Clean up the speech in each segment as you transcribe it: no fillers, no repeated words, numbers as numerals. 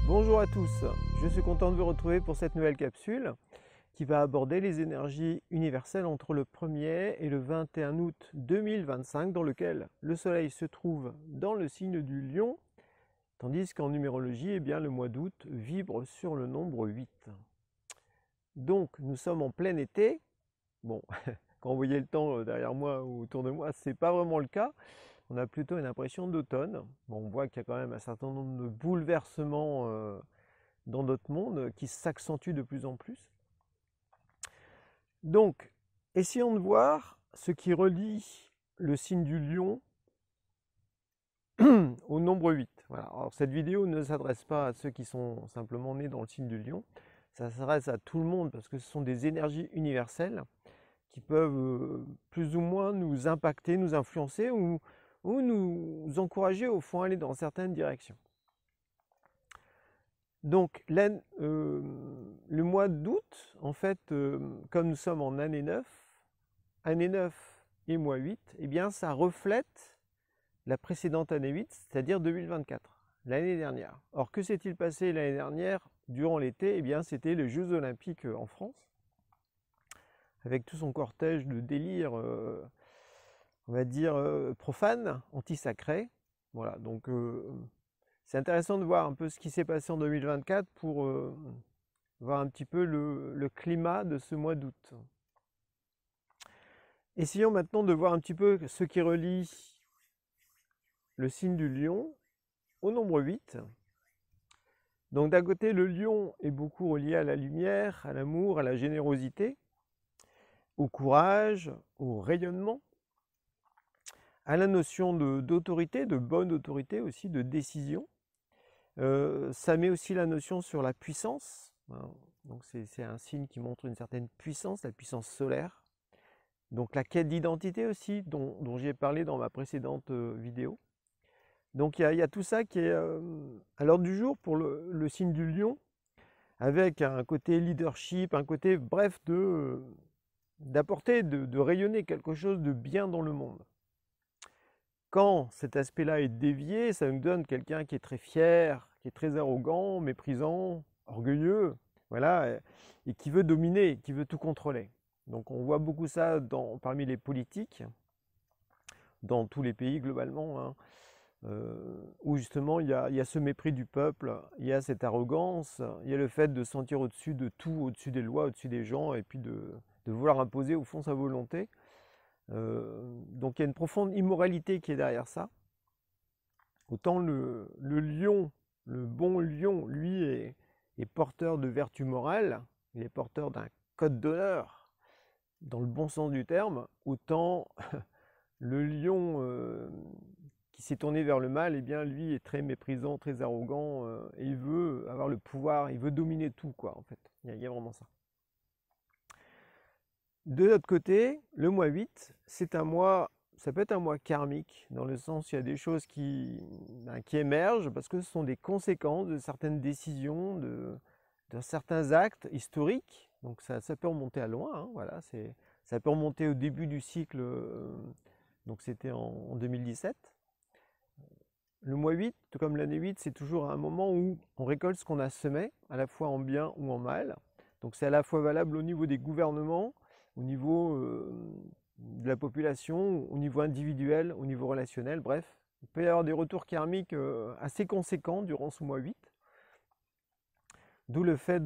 Bonjour à tous, je suis content de vous retrouver pour cette nouvelle capsule qui va aborder les énergies universelles entre le 1er et le 21 août 2025 dans lequel le Soleil se trouve dans le signe du Lion, tandis qu'en numérologie, le mois d'août vibre sur le nombre 8. Donc nous sommes en plein été. Bon, quand vous voyez le temps derrière moi ou autour de moi, ce n'est pas vraiment le cas. On a plutôt une impression d'automne. Bon, on voit qu'il y a quand même un certain nombre de bouleversements dans notre monde qui s'accentue de plus en plus. Donc, essayons de voir ce qui relie le signe du Lion au nombre 8. Voilà. Alors, cette vidéo ne s'adresse pas à ceux qui sont simplement nés dans le signe du Lion, ça s'adresse à tout le monde parce que ce sont des énergies universelles qui peuvent plus ou moins nous impacter, nous influencer ou nous encourager au fond à aller dans certaines directions. Donc le mois d'août, en fait, comme nous sommes en année 9 et mois 8, ça reflète la précédente année 8, c'est-à-dire 2024, l'année dernière. Or, que s'est-il passé l'année dernière durant l'été? C'était les Jeux Olympiques en France, avec tout son cortège de délire, on va dire, profane, anti-sacré. Voilà, donc c'est intéressant de voir un peu ce qui s'est passé en 2024 pour voir un petit peu le climat de ce mois d'août. Essayons maintenant de voir un petit peu ce qui relie le signe du Lion au nombre 8. Donc d'un côté, le Lion est beaucoup relié à la lumière, à l'amour, à la générosité, au courage, au rayonnement, à la notion d'autorité, de bonne autorité aussi, de décision. Ça met aussi la notion sur la puissance. Donc c'est un signe qui montre une certaine puissance, la puissance solaire. Donc la quête d'identité aussi, dont j'ai parlé dans ma précédente vidéo. Donc il y a tout ça qui est à l'ordre du jour pour le signe du Lion, avec un côté leadership, un côté bref d'apporter, de rayonner quelque chose de bien dans le monde. Quand cet aspect-là est dévié, ça nous donne quelqu'un qui est très fier, qui est très arrogant, méprisant, orgueilleux, voilà, et qui veut dominer, qui veut tout contrôler. Donc on voit beaucoup ça parmi les politiques, dans tous les pays globalement, hein, où justement il y a ce mépris du peuple, il y a cette arrogance, il y a le fait de se sentir au-dessus de tout, au-dessus des lois, au-dessus des gens, et puis de vouloir imposer au fond sa volonté. Donc il y a une profonde immoralité qui est derrière ça. Autant le lion, le bon lion, lui, est porteur de vertus morales, il est porteur d'un code d'honneur, dans le bon sens du terme, autant le lion qui s'est tourné vers le mal, lui est très méprisant, très arrogant, et il veut avoir le pouvoir, il veut dominer tout, quoi, en fait. Il y a vraiment ça. De l'autre côté, le mois 8, c'est un mois, ça peut être un mois karmique, dans le sens où il y a des choses qui émergent, parce que ce sont des conséquences de certaines décisions, de certains actes historiques. Donc ça peut remonter à loin, hein, voilà, ça peut remonter au début du cycle, donc c'était en 2017. Le mois 8, tout comme l'année 8, c'est toujours un moment où on récolte ce qu'on a semé, à la fois en bien ou en mal. Donc c'est à la fois valable au niveau des gouvernements, au niveau de la population, au niveau individuel, au niveau relationnel, bref. Il peut y avoir des retours karmiques assez conséquents durant ce mois 8. D'où le fait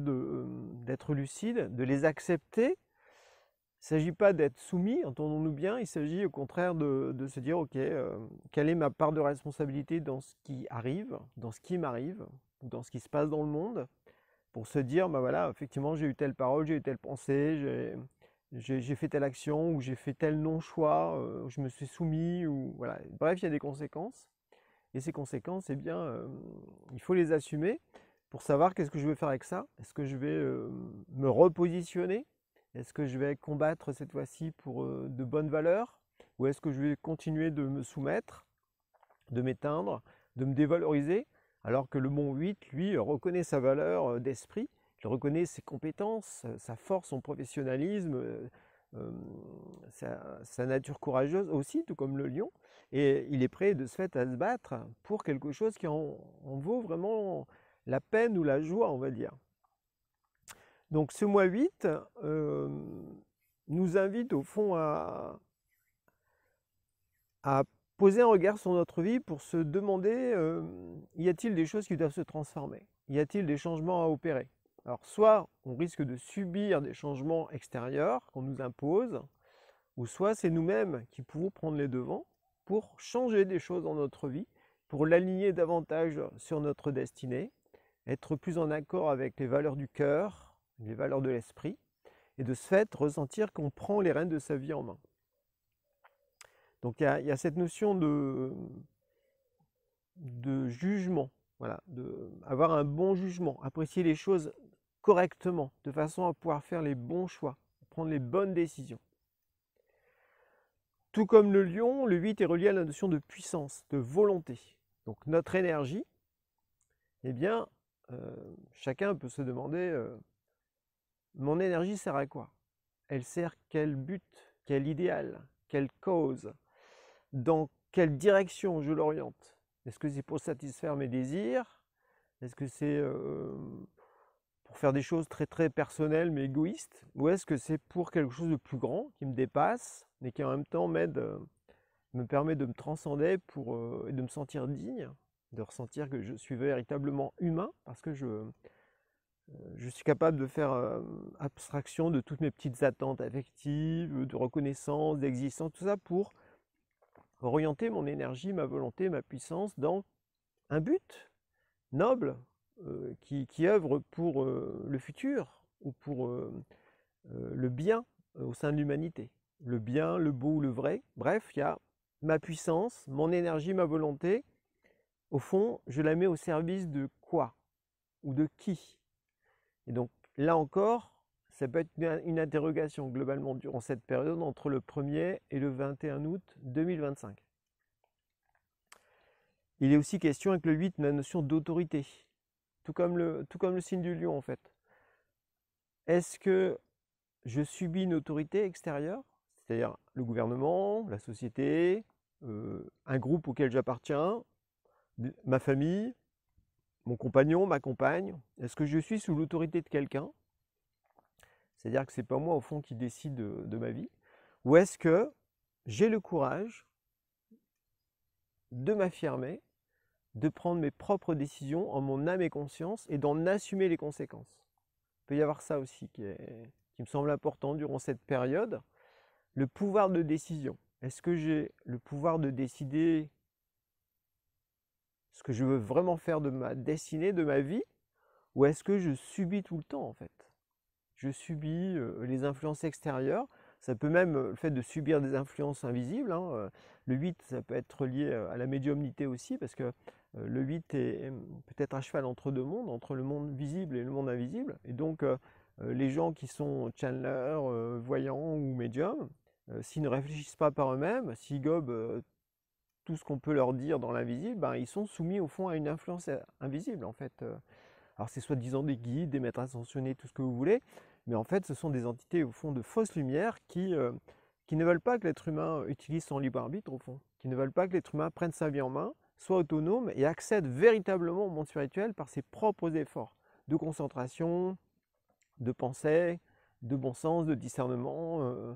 d'être lucide, de les accepter. Il ne s'agit pas d'être soumis, entendons-nous bien, il s'agit au contraire de se dire, ok, quelle est ma part de responsabilité dans ce qui arrive, dans ce qui m'arrive, dans ce qui se passe dans le monde, pour se dire, bah voilà, effectivement, j'ai eu telle parole, j'ai eu telle pensée, j'ai fait telle action, ou j'ai fait tel non-choix, je me suis soumis, ou voilà. Bref, il y a des conséquences, et ces conséquences, il faut les assumer pour savoir qu'est-ce que je veux faire avec ça. Est-ce que je vais me repositionner? Est-ce que je vais combattre cette fois-ci pour de bonnes valeurs? Ou est-ce que je vais continuer de me soumettre, de m'éteindre, de me dévaloriser? Alors que le bon 8, lui, reconnaît sa valeur d'esprit, il reconnaît ses compétences, sa force, son professionnalisme, sa nature courageuse aussi, tout comme le lion. Et il est prêt de ce fait à se battre pour quelque chose qui en vaut vraiment la peine ou la joie, on va dire. Donc ce mois 8 nous invite au fond à poser un regard sur notre vie pour se demander, y a-t-il des choses qui doivent se transformer? Y a-t-il des changements à opérer? Alors soit on risque de subir des changements extérieurs qu'on nous impose, ou soit c'est nous-mêmes qui pouvons prendre les devants pour changer des choses dans notre vie, pour l'aligner davantage sur notre destinée, être plus en accord avec les valeurs du cœur, les valeurs de l'esprit, et de ce fait ressentir qu'on prend les rênes de sa vie en main. Donc il y a cette notion de jugement, voilà, avoir un bon jugement, apprécier les choses correctement, de façon à pouvoir faire les bons choix, prendre les bonnes décisions. Tout comme le lion, le 8 est relié à la notion de puissance, de volonté. Donc notre énergie, eh bien, chacun peut se demander, mon énergie sert à quoi? Elle sert quel but, quel idéal, quelle cause? Dans quelle direction je l'oriente? Est-ce que c'est pour satisfaire mes désirs? Est-ce que c'est pour faire des choses très très personnelles mais égoïstes? Ou est-ce que c'est pour quelque chose de plus grand qui me dépasse mais qui en même temps me permet de me transcender et de me sentir digne, de ressentir que je suis véritablement humain parce que je suis capable de faire abstraction de toutes mes petites attentes affectives, de reconnaissance, d'existence, tout ça pour orienter mon énergie, ma volonté, ma puissance dans un but noble qui œuvre pour le futur ou pour le bien au sein de l'humanité. Le bien, le beau, le vrai. Bref, il y a ma puissance, mon énergie, ma volonté. Au fond, je la mets au service de quoi ou de qui? Et donc là encore, ça peut être une interrogation globalement durant cette période entre le 1er et le 21 août 2025. Il est aussi question avec le 8 de la notion d'autorité, tout comme le signe du lion en fait. Est-ce que je subis une autorité extérieure, c'est-à-dire le gouvernement, la société, un groupe auquel j'appartiens, ma famille, mon compagnon, ma compagne? Est-ce que je suis sous l'autorité de quelqu'un? C'est-à-dire que ce n'est pas moi au fond qui décide de ma vie. Ou est-ce que j'ai le courage de m'affirmer, de prendre mes propres décisions en mon âme et conscience et d'en assumer les conséquences? Il peut y avoir ça aussi qui me semble important durant cette période. Le pouvoir de décision. Est-ce que j'ai le pouvoir de décider ce que je veux vraiment faire de ma destinée, de ma vie? Ou est-ce que je subis tout le temps en fait? Je subis les influences extérieures. Ça peut même, le fait de subir des influences invisibles, hein, le 8, ça peut être lié à la médiumnité aussi, parce que le 8 est peut-être à cheval entre deux mondes, entre le monde visible et le monde invisible. Et donc, les gens qui sont channelers, voyants ou médiums, s'ils ne réfléchissent pas par eux-mêmes, s'ils gobent tout ce qu'on peut leur dire dans l'invisible, ben, ils sont soumis au fond à une influence invisible en fait. Alors c'est soi-disant des guides, des maîtres ascensionnés, tout ce que vous voulez, mais en fait ce sont des entités au fond de fausses lumières qui ne veulent pas que l'être humain utilise son libre arbitre au fond, qui ne veulent pas que l'être humain prenne sa vie en main, soit autonome et accède véritablement au monde spirituel par ses propres efforts de concentration, de pensée, de bon sens, de discernement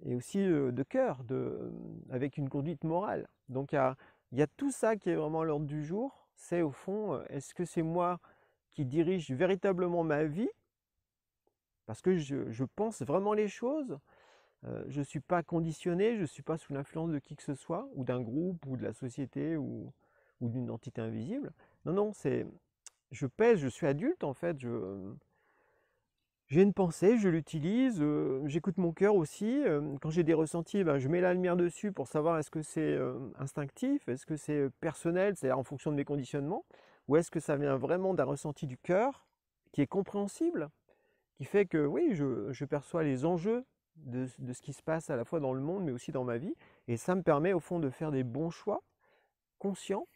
et aussi de cœur, avec une conduite morale. Donc il y a tout ça qui est vraiment à l'ordre du jour. C'est au fond, est-ce que c'est moi qui dirige véritablement ma vie parce que je pense vraiment les choses, je ne suis pas conditionné, je ne suis pas sous l'influence de qui que ce soit, ou d'un groupe, ou de la société, ou d'une entité invisible. Non, non, je pèse, je suis adulte en fait, j'ai une pensée, je l'utilise, j'écoute mon cœur aussi. Quand j'ai des ressentis, ben, je mets la lumière dessus pour savoir est-ce que c'est instinctif, est-ce que c'est personnel, c'est-à-dire en fonction de mes conditionnements, ou est-ce que ça vient vraiment d'un ressenti du cœur qui est compréhensible, qui fait que oui, je perçois les enjeux de ce qui se passe à la fois dans le monde, mais aussi dans ma vie, et ça me permet au fond de faire des bons choix conscients.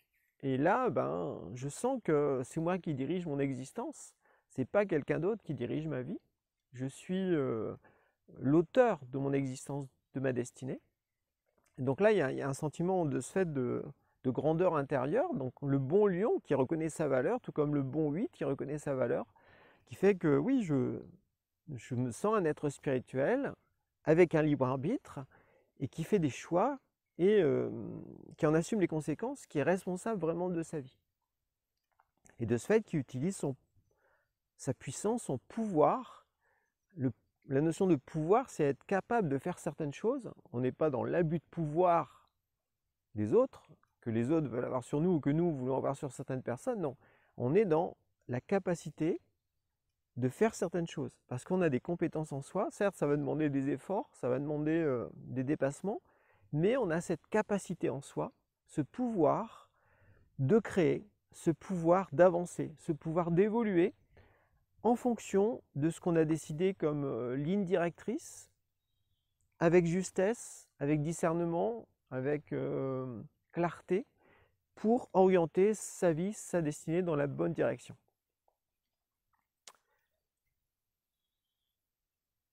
Et là, ben, je sens que c'est moi qui dirige mon existence. C'est pas quelqu'un d'autre qui dirige ma vie. Je suis l'auteur de mon existence, de ma destinée. Et donc là, il y a un sentiment de ce fait de grandeur intérieure, donc le bon lion qui reconnaît sa valeur, tout comme le bon 8 qui reconnaît sa valeur, qui fait que oui, je me sens un être spirituel avec un libre arbitre et qui fait des choix et qui en assume les conséquences, qui est responsable vraiment de sa vie. Et de ce fait, qui utilise sa puissance, son pouvoir. La notion de pouvoir, c'est être capable de faire certaines choses. On n'est pas dans l'abus de pouvoir des autres, que les autres veulent avoir sur nous ou que nous voulons avoir sur certaines personnes. Non, on est dans la capacité de faire certaines choses. Parce qu'on a des compétences en soi. Certes, ça va demander des efforts, ça va demander des dépassements, mais on a cette capacité en soi, ce pouvoir de créer, ce pouvoir d'avancer, ce pouvoir d'évoluer en fonction de ce qu'on a décidé comme ligne directrice, avec justesse, avec discernement, avec clarté, pour orienter sa vie, sa destinée dans la bonne direction.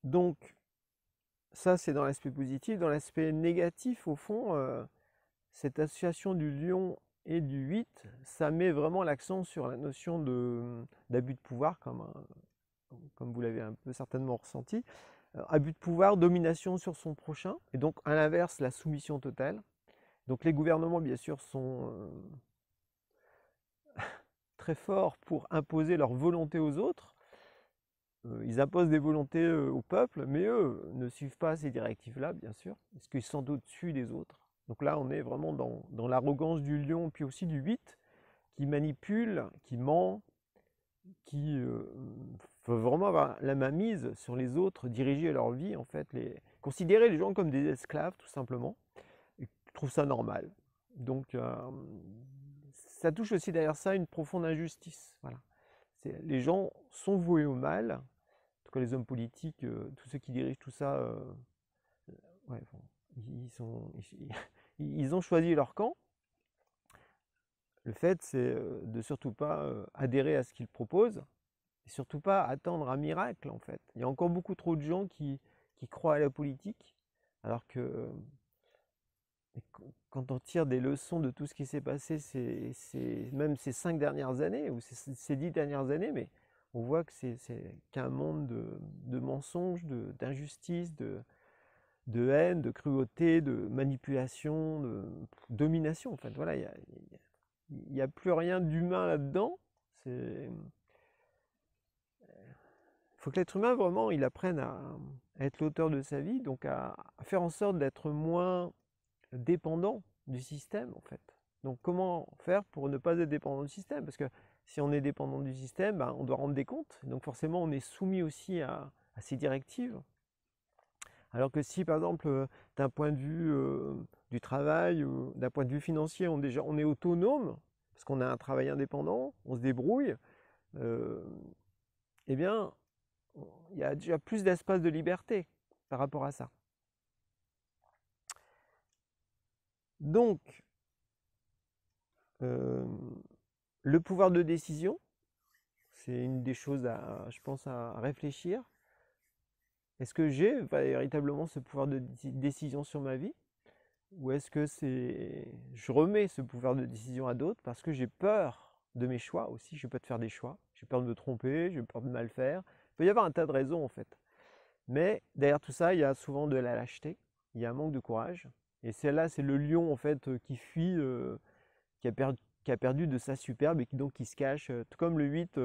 Donc, ça c'est dans l'aspect positif. Dans l'aspect négatif, au fond, cette association du lion et du 8, ça met vraiment l'accent sur la notion d'abus de pouvoir, comme vous l'avez un peu certainement ressenti. Abus de pouvoir, domination sur son prochain, et donc à l'inverse, la soumission totale. Donc les gouvernements, bien sûr, sont très forts pour imposer leur volonté aux autres. Ils imposent des volontés au peuple, mais eux ne suivent pas ces directives-là, bien sûr, parce qu'ils sont au-dessus des autres. Donc là, on est vraiment dans l'arrogance du lion, puis aussi du 8, qui manipule, qui ment, qui veut vraiment avoir la mainmise sur les autres, diriger leur vie, en fait, considérer les gens comme des esclaves, tout simplement. Et je trouve ça normal. Donc, ça touche aussi derrière ça une profonde injustice. Voilà. Les gens sont voués au mal, en tout cas les hommes politiques, tous ceux qui dirigent tout ça, ouais, bon, ils ont choisi leur camp. Le fait, c'est de surtout pas adhérer à ce qu'ils proposent, et surtout pas attendre un miracle, en fait. Il y a encore beaucoup trop de gens qui croient à la politique, alors que quand on tire des leçons de tout ce qui s'est passé, même ces 5 dernières années, ou ces 10 dernières années, mais on voit que c'est qu'un monde de mensonges, d'injustice, de haine, de cruauté, de manipulation, de domination. En fait, voilà, il n'y a plus rien d'humain là-dedans. Il faut que l'être humain, vraiment, il apprenne à être l'auteur de sa vie, donc à faire en sorte d'être moins dépendant du système, en fait. Donc comment faire pour ne pas être dépendant du système? Parce que si on est dépendant du système, ben, on doit rendre des comptes. Donc forcément, on est soumis aussi à ces directives. Alors que si, par exemple, d'un point de vue du travail ou d'un point de vue financier, on est autonome, parce qu'on a un travail indépendant, on se débrouille, eh bien, il y a déjà plus d'espace de liberté par rapport à ça. Donc, le pouvoir de décision, c'est une des choses, je pense, à réfléchir. Est-ce que j'ai véritablement ce pouvoir de décision sur ma vie? Ou est-ce que je remets ce pouvoir de décision à d'autres parce que j'ai peur de mes choix aussi? Je peux te faire des choix, j'ai peur de me tromper, j'ai peur de mal faire. Il peut y avoir un tas de raisons en fait. Mais derrière tout ça, il y a souvent de la lâcheté, il y a un manque de courage. Et celle-là, c'est le lion en fait qui fuit, qui a perdu de sa superbe et qui se cache. Tout comme le 8,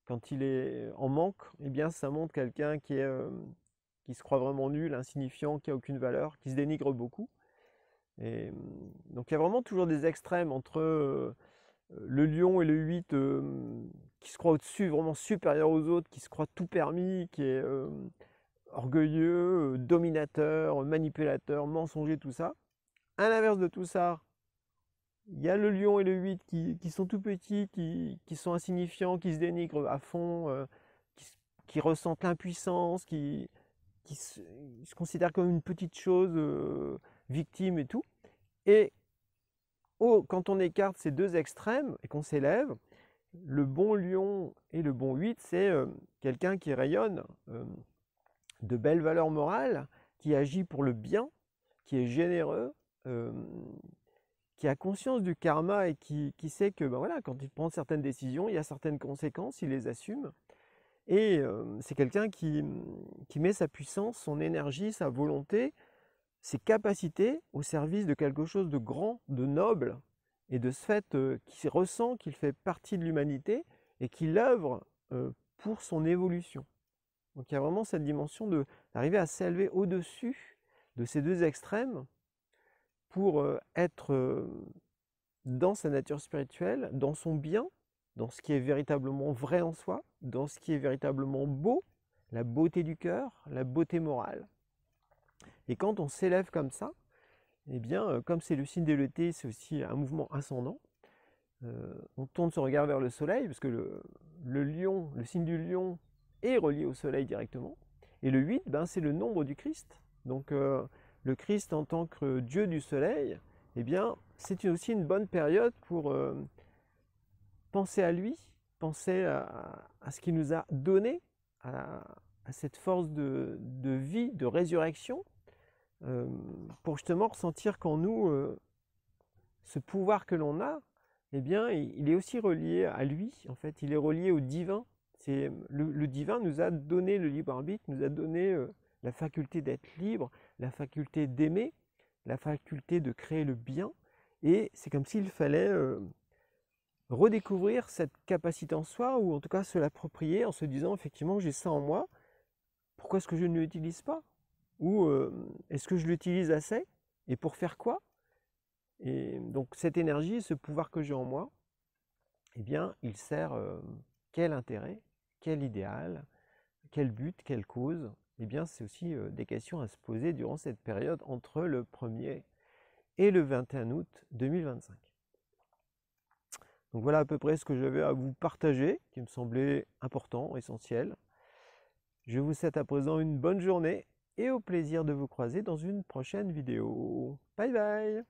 quand il est en manque, eh bien ça montre quelqu'un qui se croit vraiment nul, insignifiant, qui n'a aucune valeur, qui se dénigre beaucoup. Et donc il y a vraiment toujours des extrêmes entre le lion et le 8 qui se croit au-dessus, vraiment supérieur aux autres, qui se croit tout permis, qui est orgueilleux, dominateur, manipulateur, mensonger, tout ça. À l'inverse de tout ça, il y a le lion et le 8 qui sont tout petits, qui sont insignifiants, qui se dénigrent à fond, qui ressentent l'impuissance, qui se considèrent comme une petite chose, victime et tout. Et quand on écarte ces deux extrêmes et qu'on s'élève, le bon lion et le bon 8, c'est quelqu'un qui rayonne de belles valeurs morales, qui agit pour le bien, qui est généreux, qui qui a conscience du karma et qui sait que ben voilà, quand il prend certaines décisions, il y a certaines conséquences, il les assume. Et c'est quelqu'un qui met sa puissance, son énergie, sa volonté, ses capacités au service de quelque chose de grand, de noble, et de ce fait qui ressent qu'il fait partie de l'humanité et qu'il œuvre pour son évolution. Donc il y a vraiment cette dimension d'arriver à s'élever au-dessus de ces deux extrêmes pour être dans sa nature spirituelle, dans son bien, dans ce qui est véritablement vrai en soi, dans ce qui est véritablement beau, la beauté du cœur, la beauté morale. Et quand on s'élève comme ça, eh bien, comme c'est le signe de l'été, c'est aussi un mouvement ascendant, on tourne son regard vers le soleil, parce que le lion, le signe du lion est relié au soleil directement. Et le 8, ben, c'est le nombre du Christ. Donc le Christ en tant que Dieu du soleil, eh bien, c'est aussi une bonne période pour penser à lui, penser à ce qu'il nous a donné, à cette force de vie, de résurrection, pour justement ressentir qu'en nous, ce pouvoir que l'on a, eh bien, il est aussi relié à lui, en fait, il est relié au divin. Le divin nous a donné le libre arbitre, nous a donné la faculté d'être libre, la faculté d'aimer, la faculté de créer le bien, et c'est comme s'il fallait redécouvrir cette capacité en soi, ou en tout cas se l'approprier en se disant effectivement j'ai ça en moi, pourquoi est-ce que je ne l'utilise pas? Ou est-ce que je l'utilise assez? Et pour faire quoi? Et donc cette énergie, ce pouvoir que j'ai en moi, eh bien il sert quel intérêt, quel idéal, quel but, quelle cause? Eh bien c'est aussi des questions à se poser durant cette période entre le 1er et le 21 août 2025. Donc voilà à peu près ce que j'avais à vous partager, qui me semblait important, essentiel. Je vous souhaite à présent une bonne journée et au plaisir de vous croiser dans une prochaine vidéo. Bye bye!